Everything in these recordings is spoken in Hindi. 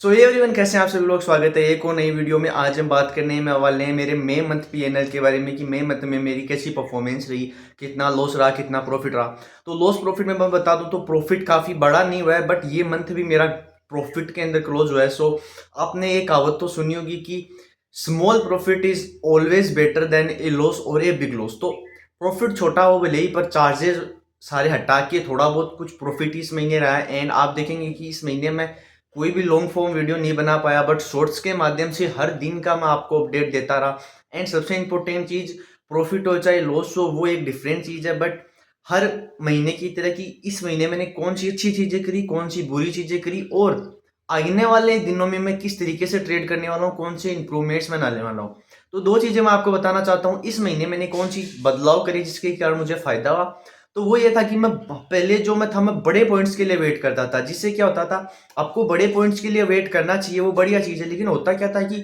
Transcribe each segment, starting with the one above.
सो ये एवरीवन, कैसे हैं आप सभी लोग। स्वागत है एक और नई वीडियो में। आज हम बात करने में वाले हैं मेरे मई मंथ पीएनएल के बारे में कि मई मंथ में मेरी कैसी परफॉर्मेंस रही, कितना लॉस रहा, कितना प्रॉफिट रहा। तो लॉस प्रॉफिट में मैं बता दूं तो प्रॉफिट काफ़ी बड़ा नहीं हुआ है, बट ये मंथ भी मेरा प्रॉफिट के अंदर क्लोज हुआ है। सो आपने एक कहावत तो सुनी होगी कि small profit is always better than A loss और ए बिग लॉस। तो प्रॉफिट छोटा हो भले ही, पर चार्जेस सारे हटा के थोड़ा बहुत कुछ प्रॉफिट इस महीने रहा है। एंड आप देखेंगे कि इस महीने में कोई भी लॉन्ग फॉर्म वीडियो नहीं बना पाया, बट शॉर्ट्स के माध्यम से हर दिन का मैं आपको अपडेट देता रहा। एंड सबसे इंपॉर्टेंट चीज, प्रॉफिट हो चाहे लॉस हो वो एक डिफरेंट चीज है, बट हर महीने की तरह की इस महीने मैंने कौन सी अच्छी चीजें करी, कौन सी बुरी चीजें करी, और आने वाले दिनों में मैं किस तरीके से ट्रेड करने वाला हूँ, कौन से इंप्रूवमेंट्स मैं लाने वाला हूँ। तो दो चीजें मैं आपको बताना चाहता हूँ। इस महीने मैंने कौन सी बदलाव करी जिसके कारण मुझे फायदा हुआ। तो वो ये था कि मैं पहले जो मैं बड़े पॉइंट्स के लिए वेट करता था, जिससे क्या होता था, आपको बड़े पॉइंट्स के लिए वेट करना चाहिए, वो बढ़िया चीज़ है। लेकिन होता क्या था कि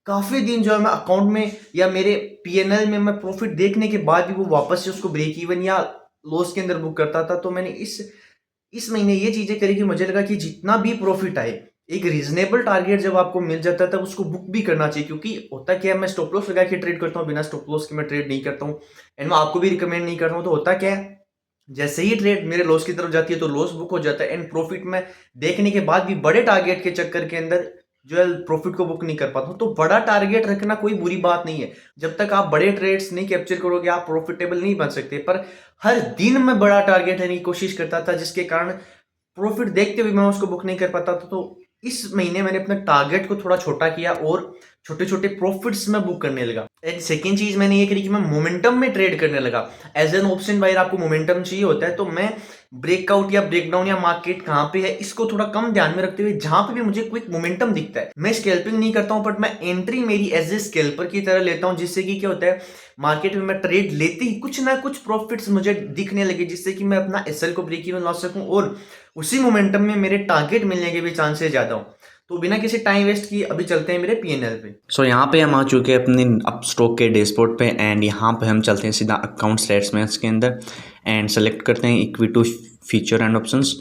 काफ़ी दिन जो है मैं अकाउंट में या मेरे पीएनएल में मैं प्रॉफिट देखने के बाद भी वो वापस से उसको ब्रेक इवन या लॉस के अंदर बुक करता था। तो मैंने इस महीने ये चीज़ें करी कि मुझे लगा कि जितना भी प्रॉफिट आए, एक रीजनेबल टारगेट जब आपको मिल जाता है तब उसको बुक भी करना चाहिए। क्योंकि होता क्या है, मैं स्टॉप लॉस लगा के ट्रेड करता हूँ, बिना स्टॉप लॉस के मैं ट्रेड नहीं करता हूँ। एंड मैं आपको भी रिकमेंड नहीं करता हूँ। तो होता क्या है, जैसे ही ट्रेड मेरे लॉस की तरफ जाती है तो लॉस बुक हो जाता है। एंड प्रॉफिट में देखने के बाद भी बड़े टारगेट के चक्कर के अंदर जो है प्रॉफिट को बुक नहीं कर पाता हूं। तो बड़ा टारगेट रखना कोई बुरी बात नहीं है। जब तक आप बड़े ट्रेड्स नहीं कैप्चर करोगे आप प्रॉफिटेबल नहीं बन सकते। पर हर दिन मैं बड़ा टारगेट लेने की कोशिश करता था, जिसके कारण प्रॉफिट देखते हुए मैं उसको बुक नहीं कर पाता था। तो इस महीने मैंने अपने टारगेट को थोड़ा छोटा किया और छोटे छोटे प्रॉफिट्स में बुक करने लगा। एंड सेकेंड चीज मैंने ये करी कि मैं मोमेंटम में ट्रेड करने लगा। एज एन ऑप्शन बायर आपको मोमेंटम चाहिए होता है, तो मैं ब्रेकआउट या ब्रेकडाउन या मार्केट कहाँ पे है इसको थोड़ा कम ध्यान में रखते हुए जहां पे भी मुझे क्विक मोमेंटम दिखता है, मैं स्कैल्पिंग नहीं करता हूं, बट मैं एंट्री मेरी एज ए स्कैल्पर की तरह लेता हूं। जिससे कि क्या होता है, मार्केट में मैं ट्रेड लेते ही कुछ ना कुछ प्रॉफिट्स मुझे दिखने लगे, जिससे कि मैं अपना एसएल को ब्रेक इवन ला सकूं और उसी मोमेंटम में मेरे टारगेट मिलने के भी चांसेस ज्यादा हो। तो बिना किसी टाइम वेस्ट किए अभी चलते हैं मेरे पीएनएल पे। सो यहाँ पे हम आ चुके हैं अपने अप स्टॉक के डैशबोर्ड पे। एंड यहाँ पे हम चलते हैं सीधा अकाउंट स्टेटमेंट्स के अंदर एंड सेलेक्ट करते हैं equity feature and options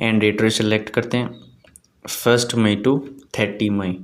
and debt select करते हैं 1 मई टू 30 मई।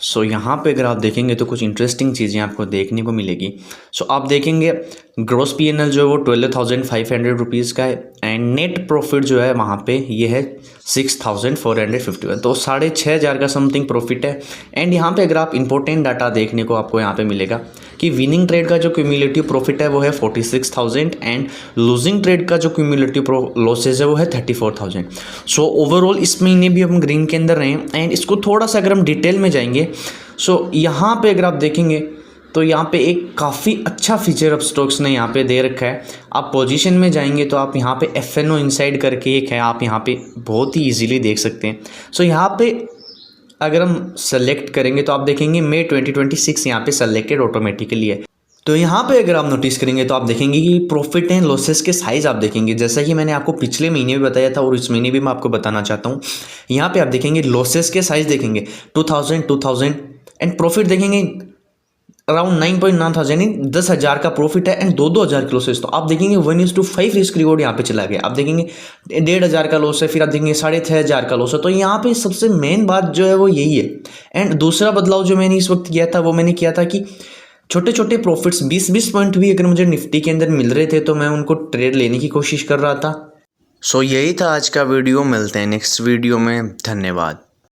सो यहाँ पे अगर आप देखेंगे तो कुछ इंटरेस्टिंग चीज़ें आपको देखने को मिलेगी। सो आप देखेंगे ग्रॉस पीएनएल जो है वो 12,500 रुपीज़ का है एंड नेट प्रॉफिट जो है वहाँ पे ये है 6,451, तो 6,500 का समथिंग प्रॉफिट है। एंड यहाँ पे अगर आप इंपॉर्टेंट डाटा देखने को आपको यहाँ पे मिलेगा कि विनिंग ट्रेड का जो क्यूमुलेटिव प्रॉफिट है वो है 46,000 एंड लूजिंग ट्रेड का जो क्यूमुलेटिव लॉसेज है वो है 34,000। सो ओवरऑल इस महीने भी हम ग्रीन के अंदर रहे हैं। एंड इसको थोड़ा सा अगर हम डिटेल में जाएंगे, सो यहाँ पे अगर आप देखेंगे तो यहाँ पे एक काफ़ी अच्छा फीचर ऑफ स्टॉक्स ने यहाँ पे दे रखा है। आप पोजीशन में जाएंगे तो आप यहाँ पे FNO इनसाइड करके एक है, आप यहाँ पे बहुत ही इजीली देख सकते हैं। सो यहाँ पे अगर हम सेलेक्ट करेंगे तो आप देखेंगे मई 2026 यहाँ पे सेलेक्टेड ऑटोमेटिकली है। तो यहाँ पे अगर आप नोटिस करेंगे तो आप देखेंगे कि प्रॉफिट एंड लॉसेस के साइज आप देखेंगे, जैसा कि मैंने आपको पिछले महीने भी बताया था और इस महीने भी मैं आपको बताना चाहता हूँ। यहाँ पे आप देखेंगे लॉसेस के साइज देखेंगे 2000 एंड प्रॉफिट देखेंगे अराउंड 9,900 यानी 10,000 का प्रॉफिट है एंड 2,000 के लॉसेस। तो आप देखेंगे 1:5 रिस्क रिवॉर्ड यहाँ पे चला गया। आप देखेंगे 1,500 का लॉस है, फिर आप देखेंगे 6,500 का लॉस है। तो यहाँ पे सबसे मेन बात जो है वो यही है। एंड दूसरा बदलाव जो मैंने इस वक्त किया था वो मैंने किया था कि छोटे छोटे प्रॉफिट्स 20-20 पॉइंट भी अगर मुझे निफ्टी के अंदर मिल रहे थे तो मैं उनको ट्रेड लेने की कोशिश कर रहा था। सो यही था आज का वीडियो, मिलते हैं नेक्स्ट वीडियो में। धन्यवाद।